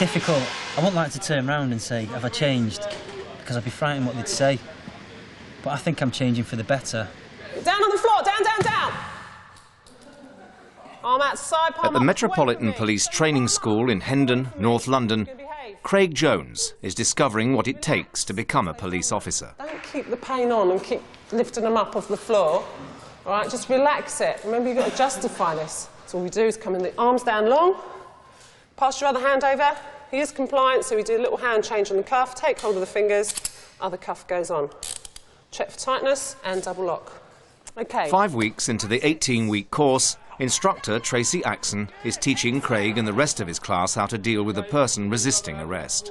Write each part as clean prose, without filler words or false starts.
difficult. I wouldn't like to turn around and say, have I changed? Because I'd be frightened what they'd say. But I think I'm changing for the better. Down on the floor, down, down, down! Arm out to side, palm At the up, Metropolitan Police Training School in Hendon, North London, Craig Jones is discovering what it takes to become a police officer. Don't keep the pain on and keep lifting them up off the floor. All right, just relax it. Remember, you've got to justify this. So all we do is come in, the arms down long, pass your other hand over. He is compliant, so we do a little hand change on the cuff, take hold of the fingers, other cuff goes on. Check for tightness and double lock. OK. 5 weeks into the 18-week course, instructor Tracy Axon is teaching Craig and the rest of his class how to deal with a person resisting arrest.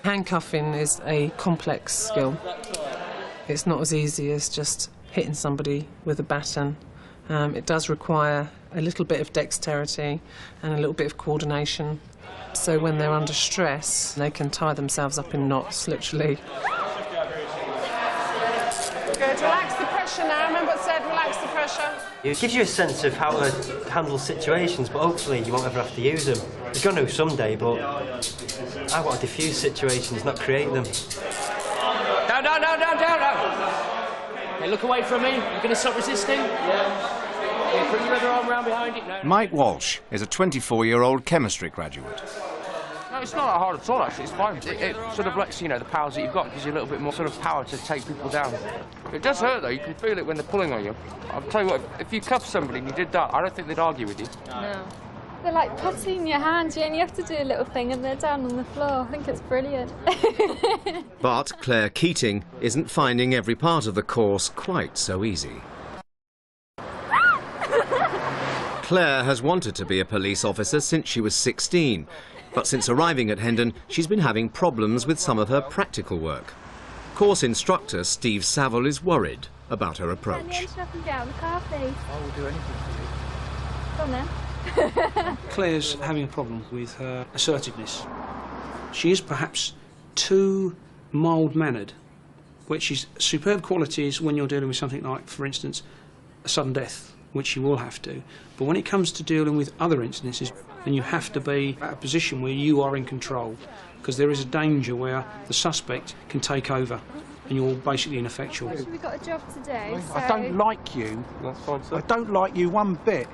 Handcuffing is a complex skill. It's not as easy as just hitting somebody with a baton. It does require a little bit of dexterity and a little bit of coordination. So when they're under stress, they can tie themselves up in knots, literally. Good, relax the pressure now. Remember what I said, relax the pressure. It gives you a sense of how to handle situations, but hopefully you won't ever have to use them. You're going to someday, but I want to diffuse situations, not create them. Down, down, down, down, down, down. Okay, look away from me. You're going to stop resisting? Yeah. Okay, put your other arm round behind it. No. Mike Walsh is a 24-year-old chemistry graduate. No, it's not that hard at all, actually. It's fine. It sort of lets, you know, the powers that you've got gives you a little bit more sort of power to take people down. It does hurt, though. You can feel it when they're pulling on you. I'll tell you what, if you cuff somebody and you did that, I don't think they'd argue with you. No. They're like putting your hand. You only have to do a little thing and they're down on the floor. I think it's brilliant. But Claire Keating isn't finding every part of the course quite so easy. Claire has wanted to be a police officer since she was 16. But since arriving at Hendon, she's been having problems with some of her practical work. Course instructor Steve Saville is worried about her approach. Get out of the car, please. I will do anything for you. Go on then. Claire's having a problem with her assertiveness. She is perhaps too mild-mannered, which is superb qualities when you're dealing with something like, for instance, a sudden death, which you will have to. But when it comes to dealing with other incidences, then you have to be at a position where you are in control, because there is a danger where the suspect can take over and you're basically ineffectual. We've got a job to do, so... I don't like you. That's fine, sir. I don't like you one bit.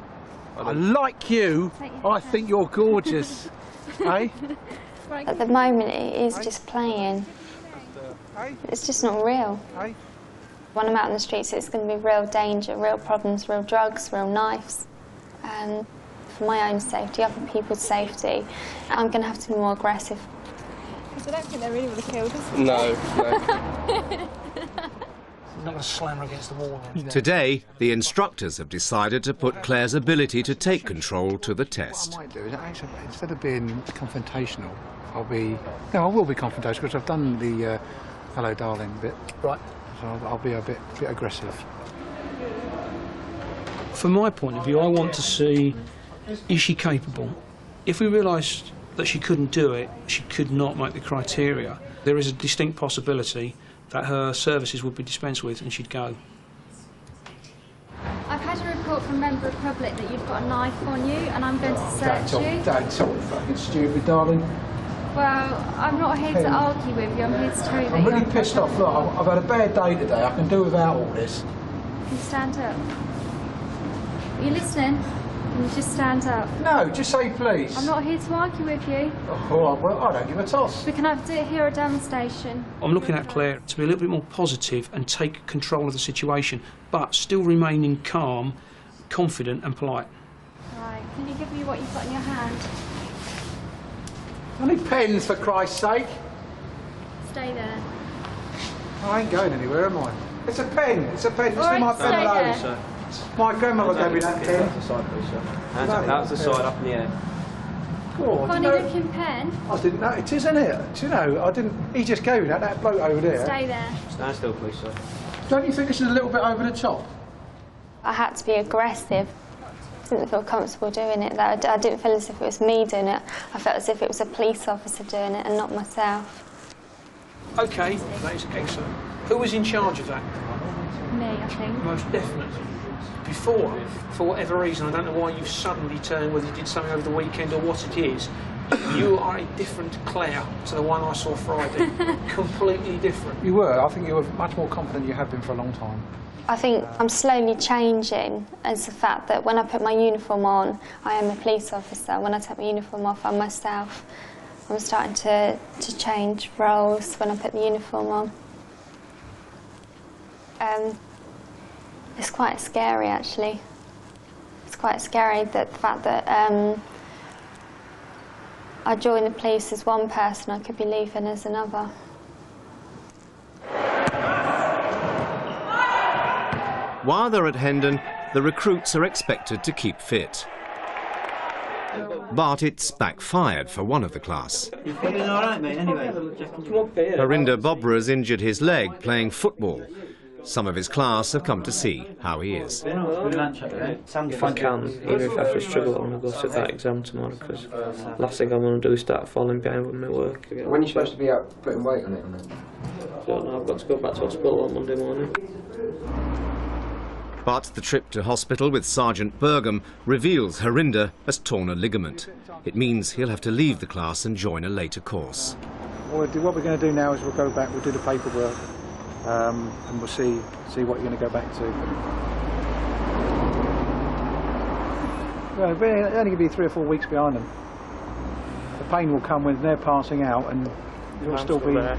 I like you. I think you're gorgeous. Eh? At the moment, it is just playing. It's just not real. When I'm out in the streets, it's going to be real danger, real problems, real drugs, real knives. And for my own safety, other people's safety, I'm going to have to be more aggressive. I don't think they really would have killed us. No. I'm not going to slam her against the wall then. Today, the instructors have decided to put Claire's ability to take control to the test. What I might do is actually, instead of being confrontational, I will be confrontational because I've done the hello darling bit. Right. So I'll be a bit aggressive. From my point of view, I want to see, is she capable? If we realised that she couldn't do it, she could not make the criteria, there is a distinct possibility that her services would be dispensed with and she'd go. I've had a report from a member of the public that you've got a knife on you and I'm going to search you. Don't talk fucking stupid, darling. Well, I'm not here to argue with you, I'm here to tell you that I'm really pissed off. Look, I've had a bad day today. I can do without all this. Can you stand up? Are you listening? Can you just stand up? No, just say please. I'm not here to argue with you. Oh, all right, well, I don't give a toss. We can either do it here or down the station. I'm looking at Claire to be a little bit more positive and take control of the situation, but still remaining calm, confident and polite. Right, can you give me what you've got in your hand? I need pens, for Christ's sake. Stay there. I ain't going anywhere, am I? It's a pen. It's a pen. It's All my right, pen alone. stay there. My grandmother gave me that pen. Hands to the side, please, sir. Hands out to the side, up in the air. Oh, Funny looking pen. I didn't know. It is, isn't it? Do you know, I didn't... He just gave me that bloke over there. Stay there. Stand still, please, sir. Don't you think this is a little bit over the top? I had to be aggressive. I didn't feel comfortable doing it. I didn't feel as if it was me doing it. I felt as if it was a police officer doing it and not myself. OK, that is excellent. Who was in charge of that? Me, I think. Most definitely. Before, for whatever reason, I don't know why you've suddenly turned, whether you did something over the weekend or what it is, You are a different Claire to the one I saw Friday. Completely different. You were. I think you were much more confident than you have been for a long time. I think I'm slowly changing as the fact that when I put my uniform on, I am a police officer. When I take my uniform off, I'm myself. I'm starting to change roles when I put the uniform on. It's quite scary, actually. It's quite scary that the fact that I joined the police as one person, I could be leaving as another. While they're at Hendon, the recruits are expected to keep fit. But it's backfired for one of the class. You feeling all right, mate, anyway? Harinder Bobra's injured his leg playing football. Some of his class have come to see how he is. If I can, even if I have to struggle, I'm going to go sit that exam tomorrow, because last thing I want to do is start falling behind with my work. When are you supposed to be out putting weight on it? I don't know, I've got to go back to hospital on Monday morning. But the trip to hospital with Sergeant Burgum reveals Harinder has torn a ligament. It means he'll have to leave the class and join a later course. What we're going to do now is we'll go back, we'll do the paperwork, and we'll see what you're going to go back to. Well, it'll only going to be 3 or 4 weeks behind them. The pain will come when they're passing out, and you'll still be there.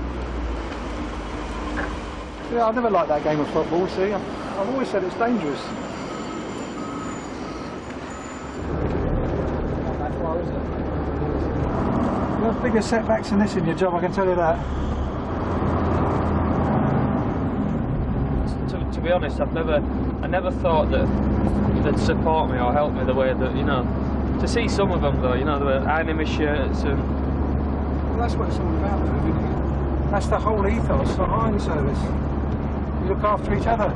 Yeah, I've never liked that game of football, see? I've always said it's dangerous. That's why, isn't it? There are bigger setbacks than this in your job, I can tell you that. To be honest, I never thought that they'd support me or help me the way that, you know, to see some of them though, you know, they were ironing my shirts and... Well, that's what it's all about though, isn't it? That's the whole ethos for Iron Service. You look after each other.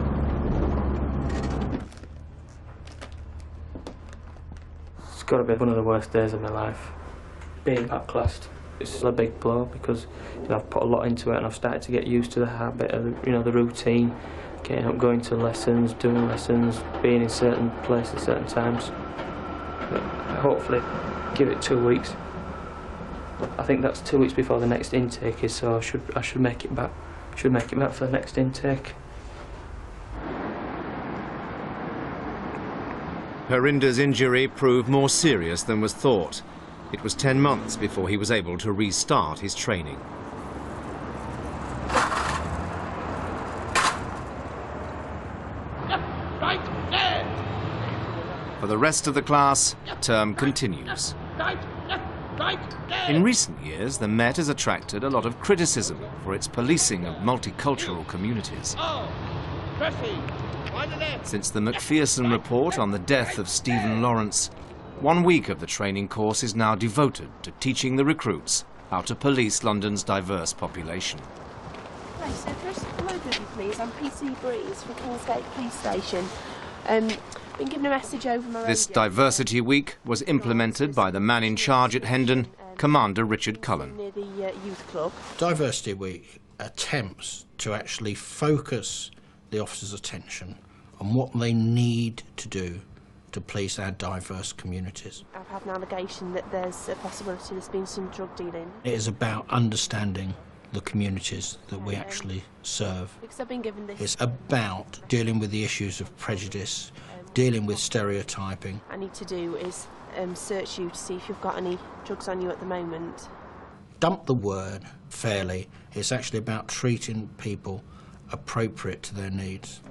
It's got to be one of the worst days of my life, being outclassed. It's a big blow because, you know, I've put a lot into it and I've started to get used to the habit of, you know, the routine, getting up, going to lessons, doing lessons, being in certain places, certain times. But hopefully, give it 2 weeks. I think that's 2 weeks before the next intake is, so I should make it back. Should make it back for the next intake. Harinder's injury proved more serious than was thought. It was 10 months before he was able to restart his training. For the rest of the class, term continues. In recent years, the Met has attracted a lot of criticism for its policing of multicultural communities. Since the Macpherson report on the death of Stephen Lawrence, 1 week of the training course is now devoted to teaching the recruits how to police London's diverse population. Hi, so first, hello, good please. I'm PC Breeze from Kingsgate Police Station. Been given a message over my radio. This Diversity Week was implemented by the man in charge at Hendon, Commander Richard Cullen. Near the youth club. Diversity Week attempts to actually focus the officers' attention on what they need to do to police our diverse communities. I've had an allegation that there's a possibility there's been some drug dealing. It is about understanding the communities that we actually serve. Because I've been given this. It's about dealing with the issues of prejudice, dealing with stereotyping. I need to do is search you to see if you've got any drugs on you at the moment. Dump the word fairly. It's actually about treating people appropriate to their needs.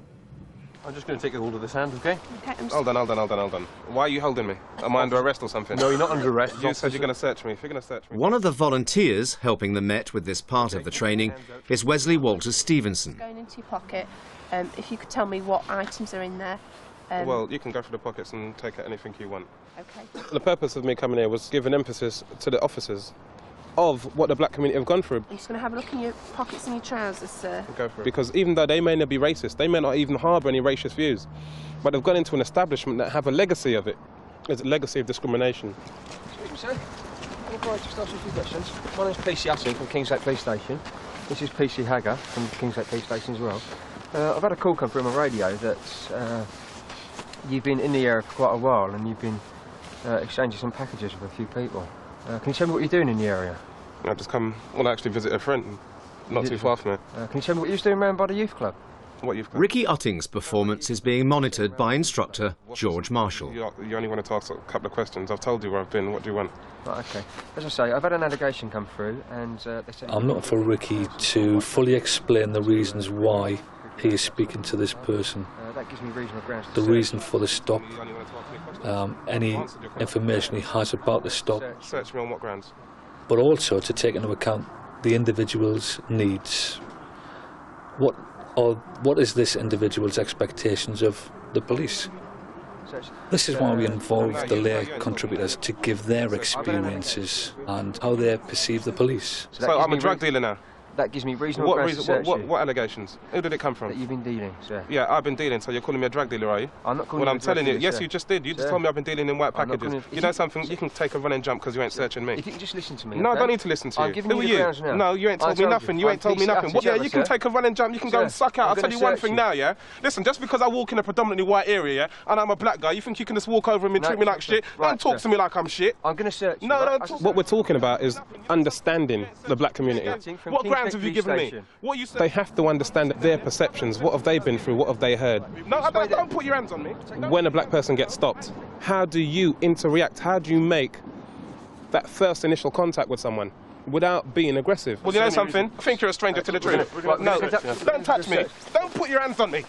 I'm just going to take a hold of this hand, okay? Okay, Hold on. Why are you holding me? Am I under arrest or something? No, you're not under arrest. You said you're going to search me. If you're going to search me... One of the volunteers helping the Met with this part of the training is Wesley Walters Stevenson. Going into your pocket, if you could tell me what items are in there. Well, you can go through the pockets and take out anything you want. Okay. The purpose of me coming here was giving emphasis to the officers of what the black community have gone through. You're just going to have a look in your pockets and your trousers, sir. Go for it. Because even though they may not be racist, they may not even harbour any racist views, but they've gone into an establishment that have a legacy of it. It's a legacy of discrimination. Excuse me, sir. I'm going to just ask you a few questions. My name's PC Hutton from Kingsgate Police Station. This is PC Hagger from Kingsgate Police Station as well. I've had a call come through on my radio that you've been in the area for quite a while and you've been exchanging some packages with a few people. Can you tell me what you're doing in the area? I just come, well, I actually visit a friend, not too far from it. Can you tell me what you was doing around by the youth club? What youth club? Ricky Utting's performance is being monitored by instructor George Marshall. You only wanted to ask a couple of questions. I've told you where I've been. What do you want? Right, OK. As I say, I've had an allegation come through and they said... I'm looking for Ricky to fully explain the reasons why he is speaking to this person. That gives me reasonable grounds to the search. reason for the stop, any information he has about the stop. Search me on what grounds? But also to take into account the individual's needs. What is this individual's expectations of the police? This is why we involve the lay contributors to give their experiences and how they perceive the police. So I'm a drug dealer now? That gives me reasonable grounds to search you. What allegations? Who did it come from? That you've been dealing, sir. Yeah, I've been dealing, so you're calling me a drug dealer, are you? I'm not calling you a drug telling you, dealer, yes, sir. you just did. You just told me I've been dealing in white packages. You know something? You can take a run and jump because you ain't searching me. If you can just listen to me. No, okay? I don't need to listen to you. I'm giving Who you are the you? grounds now. No, you ain't told me nothing. You ain't told me nothing. Yeah, you can take a run and jump. You can go and suck out. I'll tell you one thing now, yeah? Listen, just because I walk in a predominantly white area, yeah, and I'm a black guy, you think you can just walk over and treat me like shit? Don't talk to me like I'm shit. I'm going to search you. No, don't talk. What we're talking about is understanding the black community. What grounds have you given me? What you said? They have to understand their perceptions. What have they been through? What have they heard? No, don't put your hands on me. When a black person gets stopped, how do you interact? How do you make that first initial contact with someone without being aggressive? Well, you know something? I think you're a stranger to the truth. No, don't touch me. Don't put your hands on me.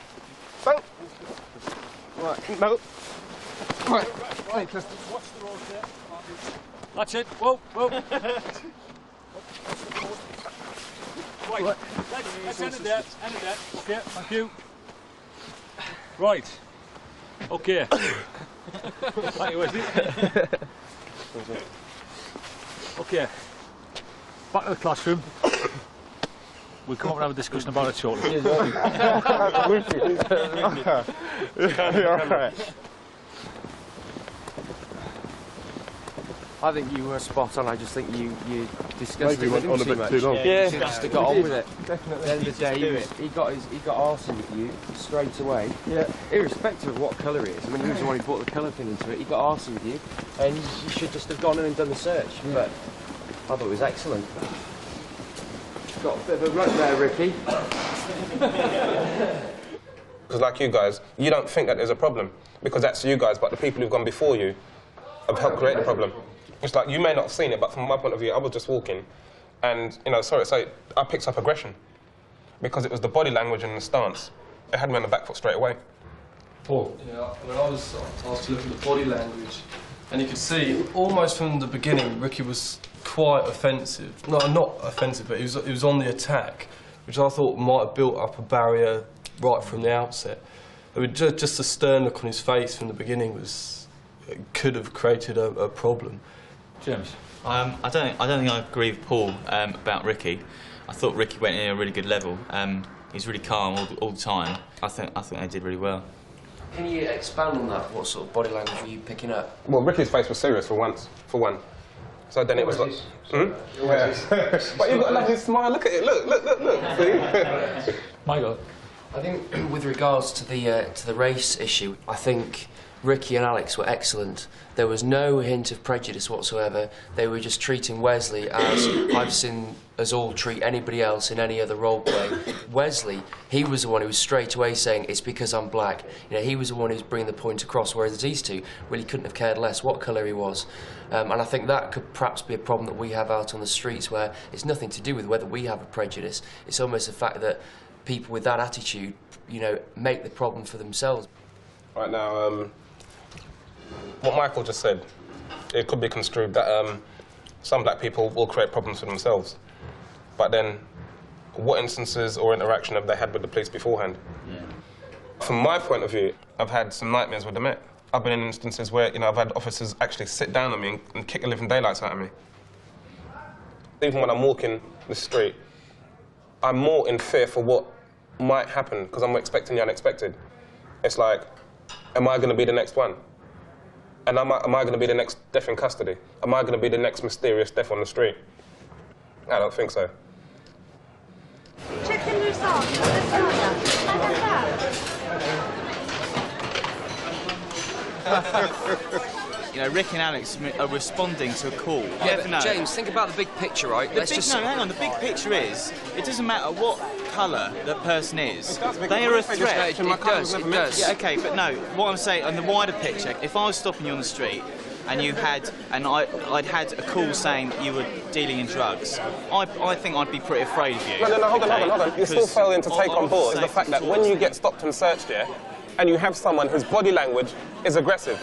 Don't. Right. No. Right. Watch the road there. That's it. Whoa, whoa. Right. Let's end it there. End it there. Okay, thank you. Right. Okay. Thank you, Wesley. Okay. Back to the classroom. We'll come up and have a discussion about it shortly. You're all right. I think you were spot on. I just think you discussed Maybe it with went on him a too bit much. too long. Yeah, you just got on with it. Definitely. At the end of the day, he got arsey with you straight away. Yeah. Irrespective of what colour it is. I mean, he was the one who brought the colour thing into it. He got arsey with you, and you should just have gone in and done the search. Yeah. But I thought it was excellent. Got a bit of a run there, Ricky. Because like you guys, you don't think that there's a problem because that's you guys, but the people who've gone before you have helped create the problem. It's like you may not have seen it, but from my point of view, I was just walking, and sorry to say, I picked up aggression because it was the body language and the stance. It had me on the back foot straight away. Paul? Yeah, when I was asked to look at the body language, and you could see almost from the beginning, Ricky was quite offensive. No, not offensive, but he was on the attack, which I thought might have built up a barrier right from the outset. I mean, just the stern look on his face from the beginning could have created a problem. James? I don't think I agree with Paul about Ricky. I thought Ricky went in at a really good level. He's really calm all the time. I think they did really well. Can you expand on that? What sort of body language were you picking up? Well, Ricky's face was serious for one. So then it was like, Yes. But you've got a lovely smile. Look at it. Look. See? Michael? I think with regards to the race issue, I think Ricky and Alex were excellent. There was no hint of prejudice whatsoever. They were just treating Wesley as I've seen us all treat anybody else in any other role play. Wesley, he was the one who was straight away saying, it's because I'm black. You know, he was the one who was bringing the point across, whereas these two really couldn't have cared less what colour he was. And I think that could perhaps be a problem that we have out on the streets, where it's nothing to do with whether we have a prejudice. It's almost the fact that people with that attitude, you know, make the problem for themselves. Right now, what Michael just said, it could be construed that some black people will create problems for themselves. But then, what instances or interaction have they had with the police beforehand? Yeah. From my point of view, I've had some nightmares with the Met. I've been in instances where, you know, I've had officers actually sit down on me and kick the living daylights out of me. Even when I'm walking the street, I'm more in fear for what might happen because I'm expecting the unexpected. It's like, am I going to be the next one? And am I going to be the next death in custody? Am I going to be the next mysterious death on the street? I don't think so. Check in your song. you know, Rick and Alex are responding to a call. Yeah, but James, think about the big picture, right? No, hang on. The big picture is, it doesn't matter what colour that person is. They are a threat. It does. Yeah, okay, but no. What I'm saying on the wider picture, if I was stopping you on the street and I'd had a call saying that you were dealing in drugs, I think I'd be pretty afraid of you. No, hold on. You're still failing to take on board is the fact that when you get stopped and searched here, and you have someone whose body language is aggressive,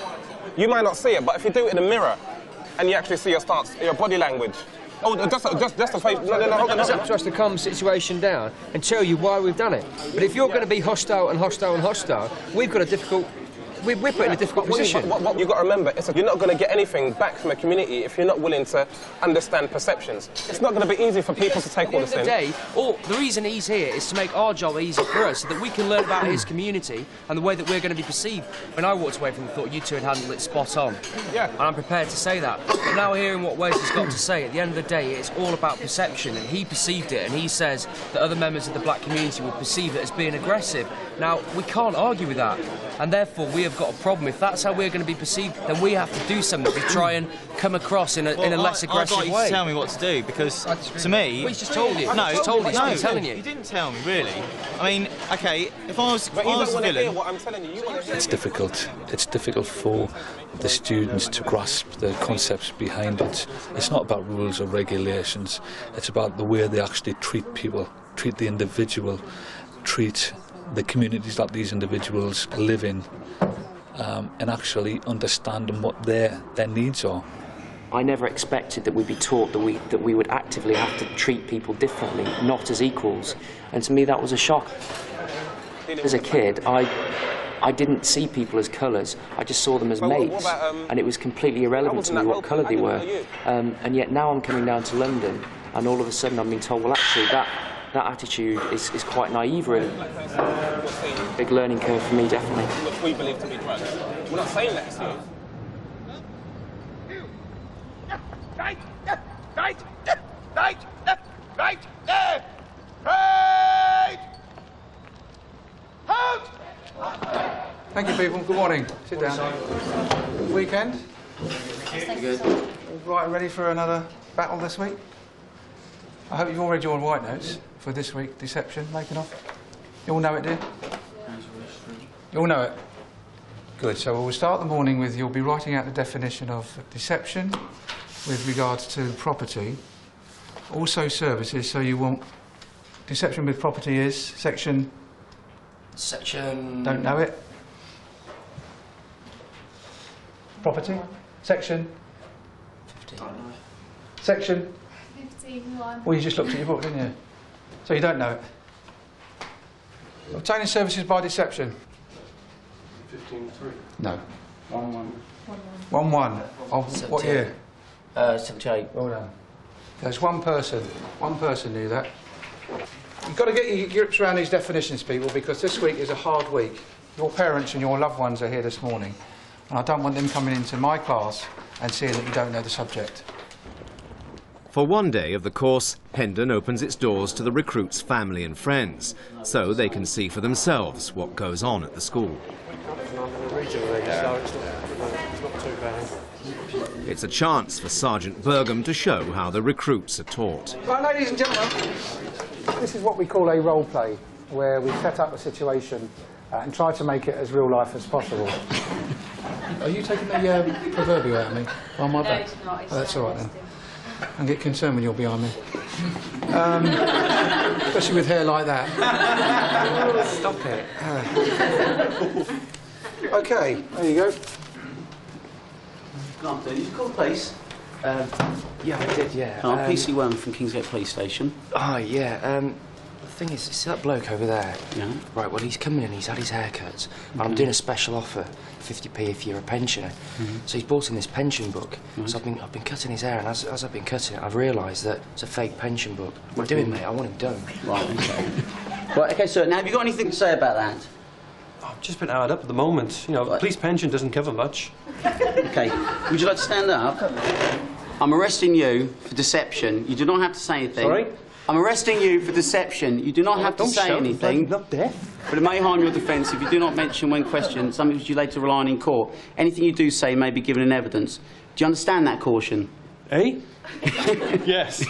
you might not see it, but if you do it in a mirror, and you actually see your stance, your body language. Oh, just a face. No, hold on. It's up to us to calm the situation down and tell you why we've done it. But if you're going to be hostile, we've got a difficult. We're put in a difficult position. What you've got to remember is that you're not going to get anything back from a community if you're not willing to understand perceptions. It's not going to be easy for people to take all this in. At the end of the day, the reason he's here is to make our job easier for us, so that we can learn about his community and the way that we're going to be perceived. When I walked away from it, I thought you two had handled it spot on. Yeah. And I'm prepared to say that. But now hearing what Wesley's got to say, at the end of the day, it's all about perception, and he perceived it, and he says that other members of the black community will perceive it as being aggressive. Now, we can't argue with that, and therefore we have got a problem. If that's how we're going to be perceived, then we have to do something to try and come across in a less aggressive way. I'd like you to tell me what to do, because to me... Well, he's just told you. No, he's telling you. You didn't tell me, really. I mean, OK, if I was the villain... What I'm telling you, It's difficult. It's difficult for the students to grasp the concepts behind it. It's not about rules or regulations. It's about the way they actually treat people, treat the individual, treat the communities that these individuals live in, and actually understanding what their needs are. I never expected that we'd be taught that we would actively have to treat people differently, not as equals, and to me that was a shock. As a kid, I didn't see people as colours, I just saw them as mates, and it was completely irrelevant to me what colour they were. And yet now I'm coming down to London, and all of a sudden I'm being told, well actually that attitude is quite naive, really. Big learning curve for me, definitely. Which we believe to be drugs. We're not saying that to you. Thank you, people. Good morning. Sit down. Weekend? Good. All right, and ready for another battle this week? I hope you've all read your white notes for this week, deception, making off. You all know it, dear? You all know it? Good. So we'll start the morning with, you'll be writing out the definition of deception with regards to property. Also services, so you want... Deception with property is section... Section... Don't know it. Property? Section? 15. Section? 15.1. Well, you just looked at your book, didn't you? So you don't know it. Obtaining services by deception? 15.3. No. 1-1. 1-1. Of what year? 78. Well done. There's one person knew that. You've got to get your grips around these definitions, people, because this week is a hard week. Your parents and your loved ones are here this morning, and I don't want them coming into my class and seeing that you don't know the subject. For one day of the course, Hendon opens its doors to the recruits' family and friends, so they can see for themselves what goes on at the school. It's a chance for Sergeant Burgham to show how the recruits are taught. Right, ladies and gentlemen, this is what we call a role play, where we set up a situation and try to make it as real life as possible. Are you taking the proverbial out of me? On my back? No, it's not. Oh, that's all right then. I get concerned when you're behind me. Especially with hair like that. Stop it. OK, there you go. Go on, did you call the police? Yeah, I did, yeah. PC1 from Kingsgate Police Station. Oh, yeah. The thing is, see that bloke over there? Yeah. Right, well, he's coming in, he's had his haircut, and I'm doing a special offer, 50p if you're a pensioner. So he's bought in this pension book. So I've been cutting his hair, and as I've been cutting it, I've realised that it's a fake pension book. What are you doing, mate? I want him done. Right, OK. Right, OK, so now have you got anything to say about that? I've just been hard up at the moment. You know, police pension doesn't cover much. OK, would you like to stand up? I'm arresting you for deception. You do not have to say anything. Sorry? I'm arresting you for deception. You do not have to say anything, but it may harm your defence if you do not mention when questioned something which you later rely on in court. Anything you do say may be given in evidence. Do you understand that caution? Eh? Yes.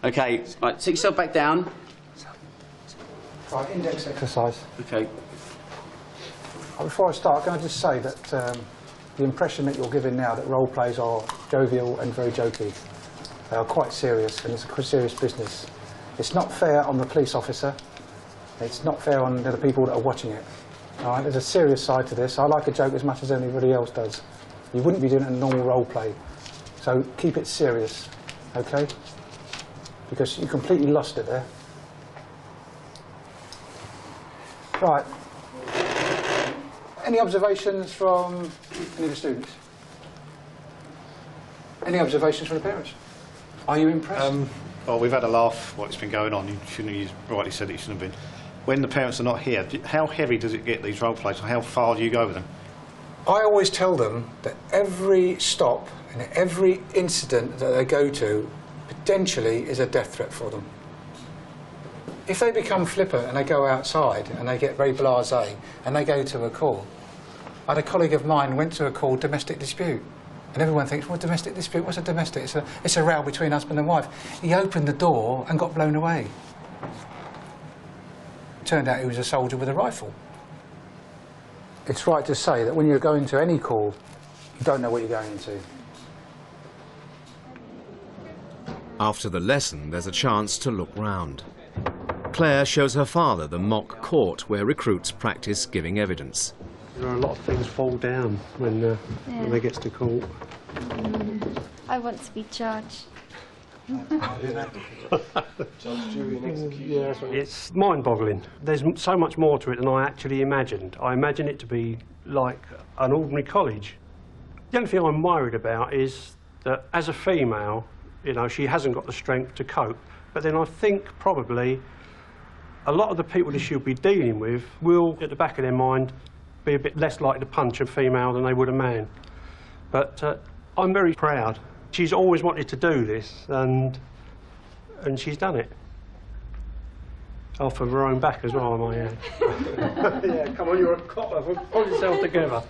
OK, right, sit yourself back down. Right, index exercise. OK. Before I start, can I just say that the impression that you're giving now that role plays are jovial and very jokey. They are quite serious, and it's a serious business. It's not fair on the police officer. It's not fair on the people that are watching it. All right, there's a serious side to this. I like a joke as much as anybody else does. You wouldn't be doing a normal role play. So keep it serious, OK? Because you completely lost it there. Right. Any observations from any of the students? Any observations from the parents? Are you impressed? Well, we've had a laugh while it's been going on. You rightly said it shouldn't have been. When the parents are not here, how heavy does it get, these role plays? How far do you go with them? I always tell them that every stop and every incident that they go to potentially is a death threat for them. If they become flippant and they go outside and they get very blasé and they go to a call. I had a colleague of mine went to a call, domestic dispute. And everyone thinks, well, domestic dispute, what's a domestic? It's a row between husband and wife. He opened the door and got blown away. Turned out he was a soldier with a rifle. It's right to say that when you're going to any call, you don't know what you're going into. After the lesson, there's a chance to look round. Claire shows her father the mock court where recruits practice giving evidence. There are a lot of things fall down when they get to court. I want to be judge. Yeah, it's mind-boggling. There's so much more to it than I actually imagined. I imagined it to be like an ordinary college. The only thing I'm worried about is that as a female, you know, she hasn't got the strength to cope. But then I think probably a lot of the people that she'll be dealing with will, at the back of their mind, be a bit less likely to punch a female than they would a man. But I'm very proud. She's always wanted to do this, and she's done it. Off of her own back as well, I might add. Yeah, come on, you're a copper. Pull yourself together.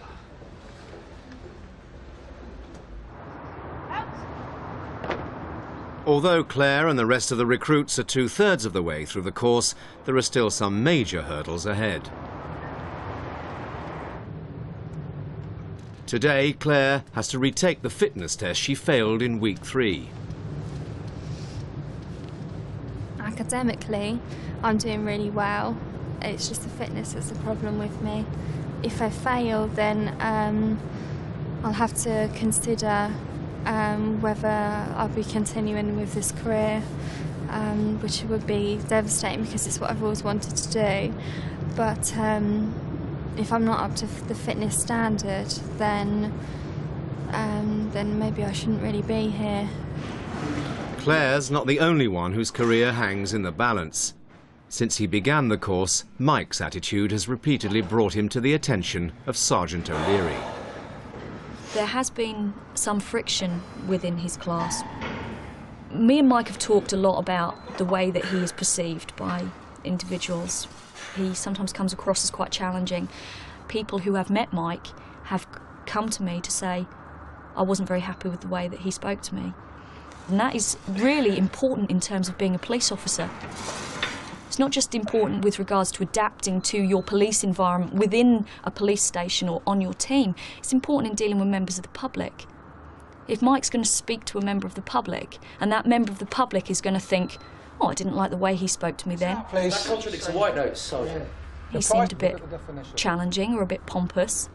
Although Claire and the rest of the recruits are 2/3 of the way through the course, there are still some major hurdles ahead. Today, Claire has to retake the fitness test she failed in week 3. Academically, I'm doing really well. It's just the fitness that's the problem with me. If I fail, then I'll have to consider whether I'll be continuing with this career, which would be devastating because it's what I've always wanted to do. But if I'm not up to the fitness standard, then maybe I shouldn't really be here. Claire's not the only one whose career hangs in the balance. Since he began the course, Mike's attitude has repeatedly brought him to the attention of Sergeant O'Leary. There has been some friction within his class. Me and Mike have talked a lot about the way that he is perceived by individuals. He sometimes comes across as quite challenging. People who have met Mike have come to me to say, I wasn't very happy with the way that he spoke to me. And that is really important in terms of being a police officer. It's not just important with regards to adapting to your police environment within a police station or on your team. It's important in dealing with members of the public. If Mike's going to speak to a member of the public, and that member of the public is going to think, oh, I didn't like the way he spoke to me then. That contradicts the white notes, Sergeant. He seemed a bit challenging or a bit pompous.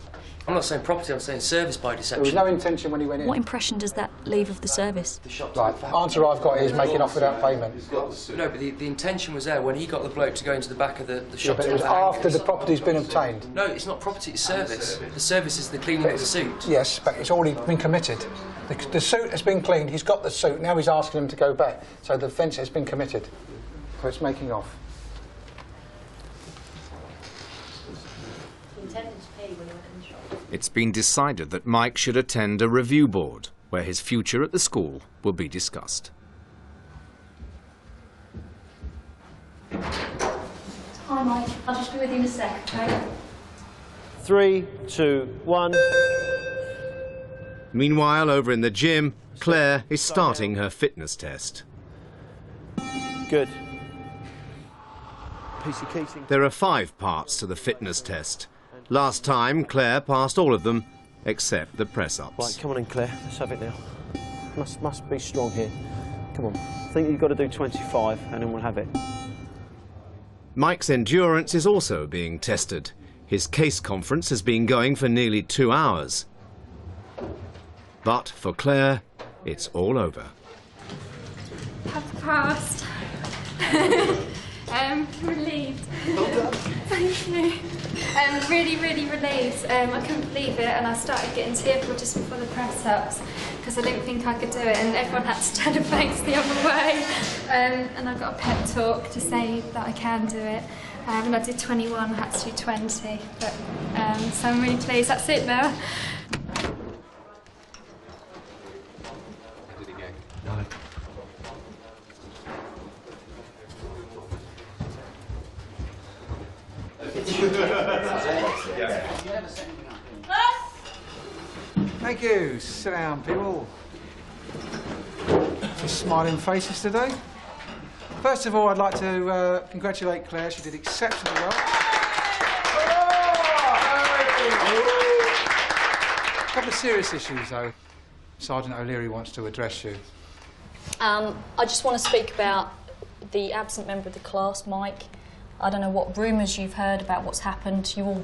I'm not saying property, I'm saying service by deception. There was no intention when he went in. What impression does that leave of the service? Right, answer I've got is making off without payment. No, but the intention was there when he got the bloke to go into the back of the shop. Yeah, but it was after the property's been obtained. No, it's not property, it's service. The service is the cleaning of the suit. Yes, but it's already been committed. The suit has been cleaned, he's got the suit, now he's asking him to go back. So the offence has been committed. So it's making off. It's been decided that Mike should attend a review board, where his future at the school will be discussed. Hi, Mike. I'll just be with you in a sec, okay? 3, 2, 1. Meanwhile, over in the gym, Claire is starting her fitness test. Good. PC Keating. There are 5 parts to the fitness test. Last time, Claire passed all of them, except the press-ups. Right, come on in, Claire. Let's have it now. Must be strong here. Come on. I think you've got to do 25, and then we'll have it. Mike's endurance is also being tested. His case conference has been going for nearly 2 hours. But for Claire, it's all over. I've passed. Relieved. Thank you. Really, really relieved. I couldn't believe it, and I started getting tearful just before the press-ups because I didn't think I could do it, and everyone had to turn their face the other way. And I got a pep talk to say that I can do it. And I did 21, I had to do 20. But, so I'm really pleased. That's it now. Thank you. Sit down, people. Just smiling faces today. First of all, I'd like to congratulate Claire. She did exceptionally well. A couple of serious issues, though. Sergeant O'Leary wants to address you. I just want to speak about the absent member of the class, Mike. I don't know what rumours you've heard about what's happened. You all